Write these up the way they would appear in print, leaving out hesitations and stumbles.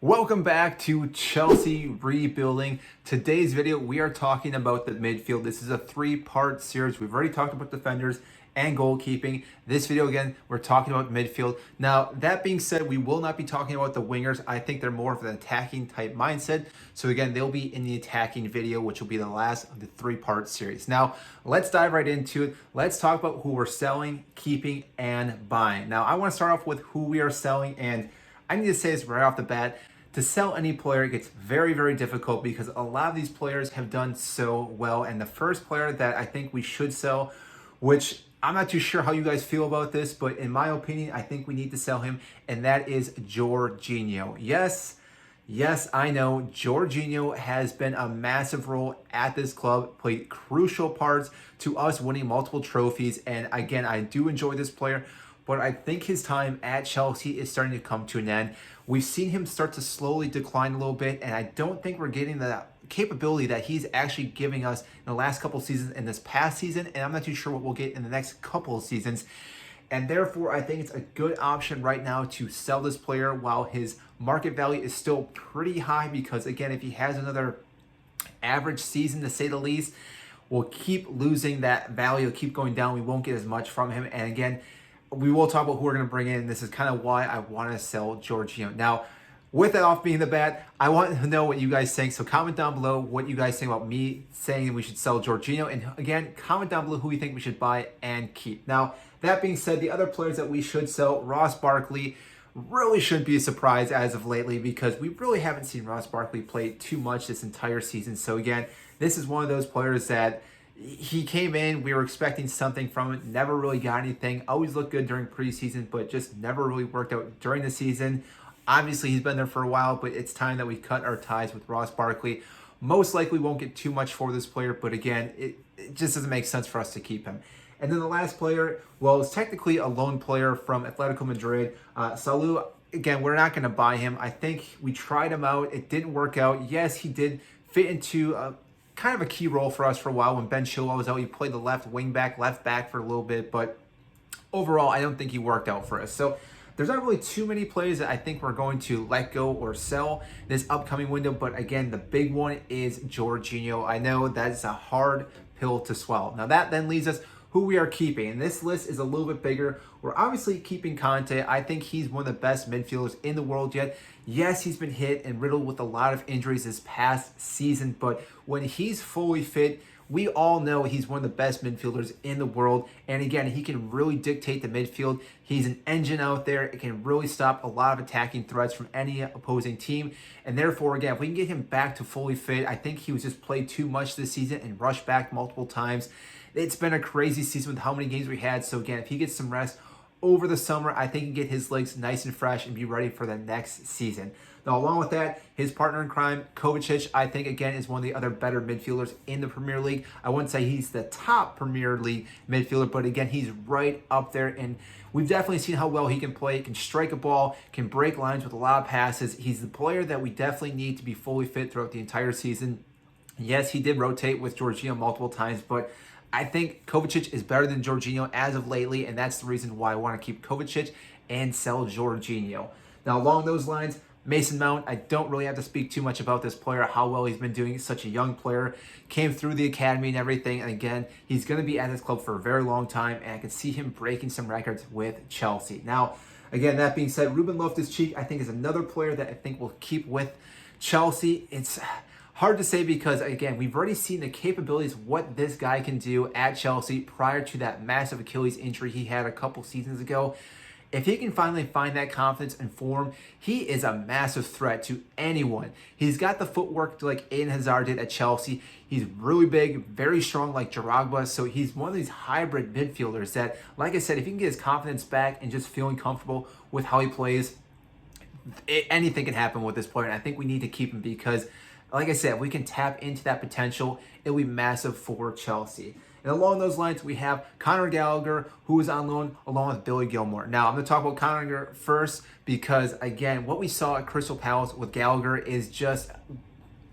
Welcome back to Chelsea Rebuilding. Today's video, we are talking about the midfield. This is a three-part series. We've already talked about defenders and goalkeeping. This video, again, we're talking about midfield. Now, that being said, we will not be talking about the wingers. I think they're more of an attacking type mindset. So again, they'll be in the attacking video, which will be the last of the three-part series. Now, let's dive right into it. Let's talk about who we're selling, keeping, and buying. Now, I want to start off with who we are selling, and I need to say this right off the bat. To sell any player gets very, very difficult because a lot of these players have done so well. And the first player that I think we should sell, which I'm not too sure how you guys feel about this, but in my opinion, I think we need to sell him, and that is Jorginho. Yes, I know Jorginho has been a massive role at this club, played crucial parts to us winning multiple trophies. And again, I do enjoy this player, but I think his time at Chelsea is starting to come to an end. We've seen him start to slowly decline a little bit, and I don't think we're getting the capability that he's actually giving us in the last couple of seasons and this past season, and I'm not too sure what we'll get in the next couple of seasons. And therefore, I think it's a good option right now to sell this player while his market value is still pretty high, because again, if he has another average season, to say the least, we'll keep losing that value, it'll keep going down. We won't get as much from him. And again, we will talk about who we're going to bring in. This is kind of why I want to sell Jorginho. Now, with that off being the bat, I want to know what you guys think. So comment down below what you guys think about me saying we should sell Jorginho. And again, comment down below who you think we should buy and keep. Now, that being said, the other players that we should sell, Ross Barkley, really shouldn't be a surprise as of lately, because we really haven't seen Ross Barkley play too much this entire season. So again, this is one of those players that he came in, we were expecting something from it, never really got anything. Always looked good during preseason, but just never really worked out during the season. Obviously, he's been there for a while, but it's time that we cut our ties with Ross Barkley. Most likely won't get too much for this player, but again, it just doesn't make sense for us to keep him. And then the last player, well, is technically a loan player from Atletico Madrid. Salu, again, we're not going to buy him. I think we tried him out. It didn't work out. Yes, he did fit into kind of a key role for us for a while. When Ben Chilwell was out, he played the left back for a little bit, but overall, I don't think he worked out for us. So there's not really too many players that I think we're going to let go or sell this upcoming window. But again, the big one is Jorginho. I know that's a hard pill to swallow. Now that then leaves us who we are keeping. And this list is a little bit bigger. We're obviously keeping Conte. I think he's one of the best midfielders in the world yet. Yes, he's been hit and riddled with a lot of injuries this past season, but when he's fully fit, we all know he's one of the best midfielders in the world. And again, he can really dictate the midfield. He's an engine out there. It can really stop a lot of attacking threats from any opposing team. And therefore, again, if we can get him back to fully fit, I think he was just played too much this season and rushed back multiple times. It's been a crazy season with how many games we had. So again, if he gets some rest over the summer, I think he can get his legs nice and fresh and be ready for the next season. Now, along with that, his partner in crime, Kovacic, I think, again, is one of the other better midfielders in the Premier League. I wouldn't say he's the top Premier League midfielder, but again, he's right up there. And we've definitely seen how well he can play, can strike a ball, can break lines with a lot of passes. He's the player that we definitely need to be fully fit throughout the entire season. Yes, he did rotate with Jorginho multiple times, but I think Kovacic is better than Jorginho as of lately, and that's the reason why I want to keep Kovacic and sell Jorginho. Now, along those lines, Mason Mount, I don't really have to speak too much about this player, how well he's been doing. Such a young player, came through the academy and everything, and again, he's going to be at this club for a very long time, and I can see him breaking some records with Chelsea. Now, again, that being said, Ruben Loftus-Cheek, I think, is another player that I think will keep with Chelsea. It's hard to say because, again, we've already seen the capabilities, what this guy can do at Chelsea prior to that massive Achilles injury he had a couple seasons ago. If he can finally find that confidence and form, he is a massive threat to anyone. He's got the footwork like Eden Hazard did at Chelsea. He's really big, very strong like Drogba. So he's one of these hybrid midfielders that, like I said, if he can get his confidence back and just feeling comfortable with how he plays, anything can happen with this player. And I think we need to keep him because, like I said, we can tap into that potential. It'll be massive for Chelsea. And along those lines, we have Conor Gallagher, who is on loan along with Billy Gilmore. Now, I'm going to talk about Conor first because, again, what we saw at Crystal Palace with Gallagher is just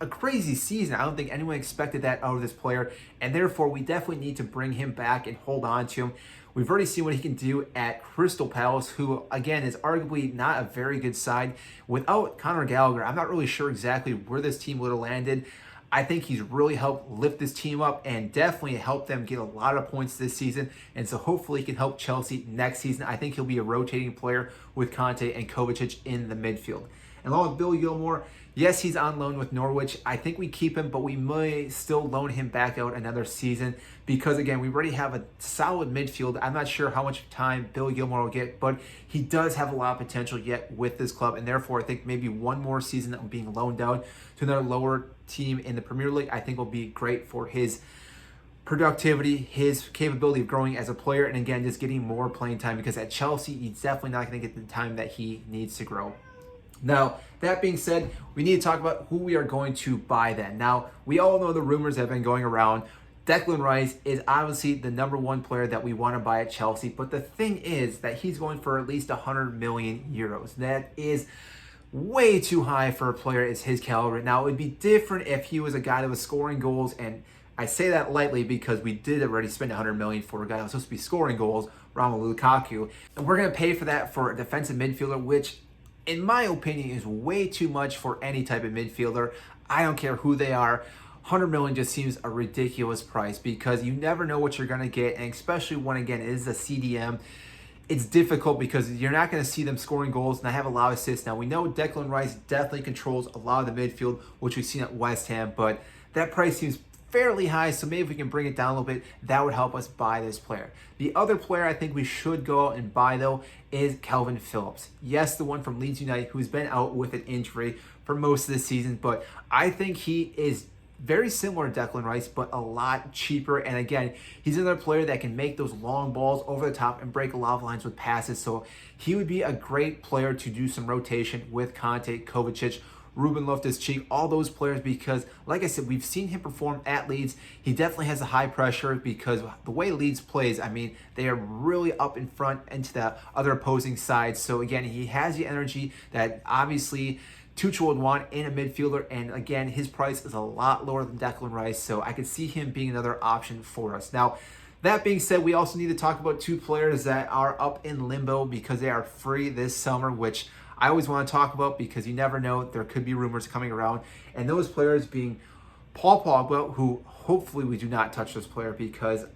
a crazy season. I don't think anyone expected that out of this player, and therefore we definitely need to bring him back and hold on to him. We've already seen what he can do at Crystal Palace, who, again, is arguably not a very good side. Without Conor Gallagher, I'm not really sure exactly where this team would have landed. I think he's really helped lift this team up and definitely helped them get a lot of points this season. And so hopefully he can help Chelsea next season. I think he'll be a rotating player with Conte and Kovacic in the midfield. And along with Bill Gilmore, yes, he's on loan with Norwich. I think we keep him, but we may still loan him back out another season because, again, we already have a solid midfield. I'm not sure how much time Bill Gilmore will get, but he does have a lot of potential yet with this club, and therefore I think maybe one more season of being loaned out to another lower team in the Premier League, I think will be great for his productivity, his capability of growing as a player, and again, just getting more playing time because at Chelsea, he's definitely not going to get the time that he needs to grow. Now, that being said, we need to talk about who we are going to buy then. Now, we all know the rumors have been going around. Declan Rice is obviously the number one player that we want to buy at Chelsea, but the thing is that he's going for at least 100 million euros. That is way too high for a player as his caliber. Now, it would be different if he was a guy that was scoring goals, and I say that lightly because we did already spend 100 million for a guy that was supposed to be scoring goals, Romelu Lukaku, and we're going to pay for that for a defensive midfielder, which in my opinion is way too much for any type of midfielder. I don't care who they are. 100 million just seems a ridiculous price because you never know what you're going to get, and especially when, again, it is a CDM. It's difficult because you're not going to see them scoring goals, and I have a lot of assists. Now, we know Declan Rice definitely controls a lot of the midfield, which we've seen at West Ham, but that price seems fairly high, so maybe if we can bring it down a little bit, that would help us buy this player. The other player I think we should go out and buy, though, is Calvin Phillips. Yes, the one from Leeds United who's been out with an injury for most of the season, but I think he is very similar to Declan Rice, but a lot cheaper. And again, he's another player that can make those long balls over the top and break a lot of lines with passes. So he would be a great player to do some rotation with Conte, Kovacic, Ruben Loftus-Cheek, all those players, because like I said, we've seen him perform at Leeds. He definitely has a high pressure because the way Leeds plays, I mean, they are really up in front into the other opposing side. So again, he has the energy that obviously Tuchel would want in a midfielder, and again, his price is a lot lower than Declan Rice, so I could see him being another option for us. Now, that being said, we also need to talk about two players that are up in limbo because they are free this summer, which I always want to talk about because you never know, there could be rumors coming around, and those players being Paul Pogba, who hopefully we do not touch this player because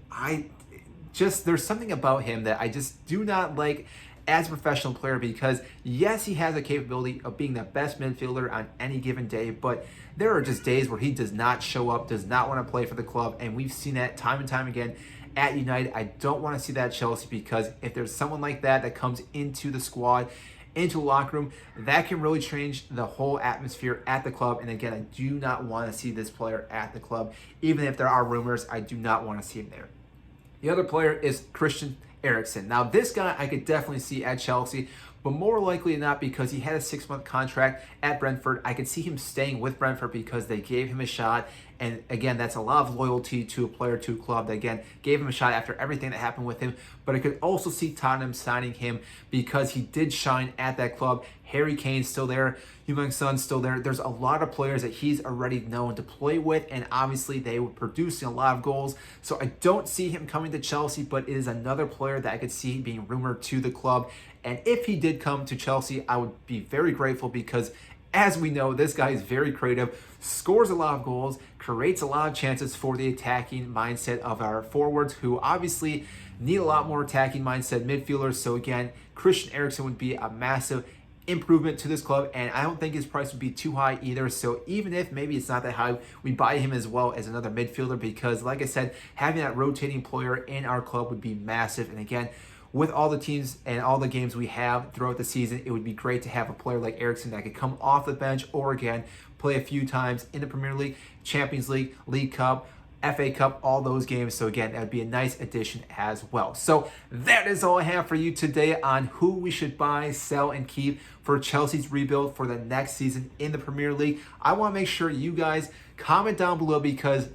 there's something about him that I just do not like as a professional player because yes, he has the capability of being the best midfielder on any given day, but there are just days where he does not show up, does not want to play for the club, and we've seen that time and time again at United. I don't want to see that at Chelsea because if there's someone like that comes into the squad, into a locker room, that can really change the whole atmosphere at the club. And again, I do not want to see this player at the club. Even if there are rumors, I do not want to see him there. The other player is Christian Eriksen. Now, this guy I could definitely see at Chelsea, but more likely than not because he had a 6-month contract at Brentford. I could see him staying with Brentford because they gave him a shot. And again, that's a lot of loyalty to a player, to a club that, again, gave him a shot after everything that happened with him. But I could also see Tottenham signing him because he did shine at that club. Harry Kane's still there. Heung-min Son's still there. There's a lot of players that he's already known to play with, and obviously they were producing a lot of goals. So I don't see him coming to Chelsea, but it is another player that I could see being rumored to the club. And if he did come to Chelsea, I would be very grateful because, as we know, this guy is very creative, scores a lot of goals, creates a lot of chances for the attacking mindset of our forwards, who obviously need a lot more attacking mindset midfielders. So again, Christian Eriksen would be a massive improvement to this club, and I don't think his price would be too high either. So even if maybe it's not that high, we buy him as well as another midfielder because, like I said, having that rotating player in our club would be massive. And again, with all the teams and all the games we have throughout the season, it would be great to have a player like Eriksen that could come off the bench or, again, play a few times in the Premier League, Champions League, League Cup, FA Cup, all those games. So again, that would be a nice addition as well. So that is all I have for you today on who we should buy, sell, and keep for Chelsea's rebuild for the next season in the Premier League. I want to make sure you guys comment down below because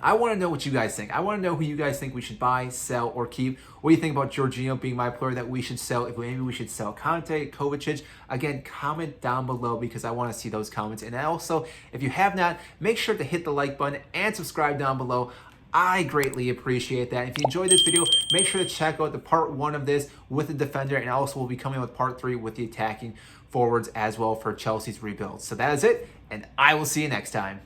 I want to know what you guys think. I want to know who you guys think we should buy, sell, or keep. What do you think about Jorginho being my player that we should sell? If maybe we should sell Conte, Kovacic. Again, comment down below because I want to see those comments. And also, if you have not, make sure to hit the like button and subscribe down below. I greatly appreciate that. If you enjoyed this video, make sure to check out the part 1 of this with the defender, and also we'll be coming with part 3 with the attacking forwards as well for Chelsea's rebuild. So that is it, and I will see you next time.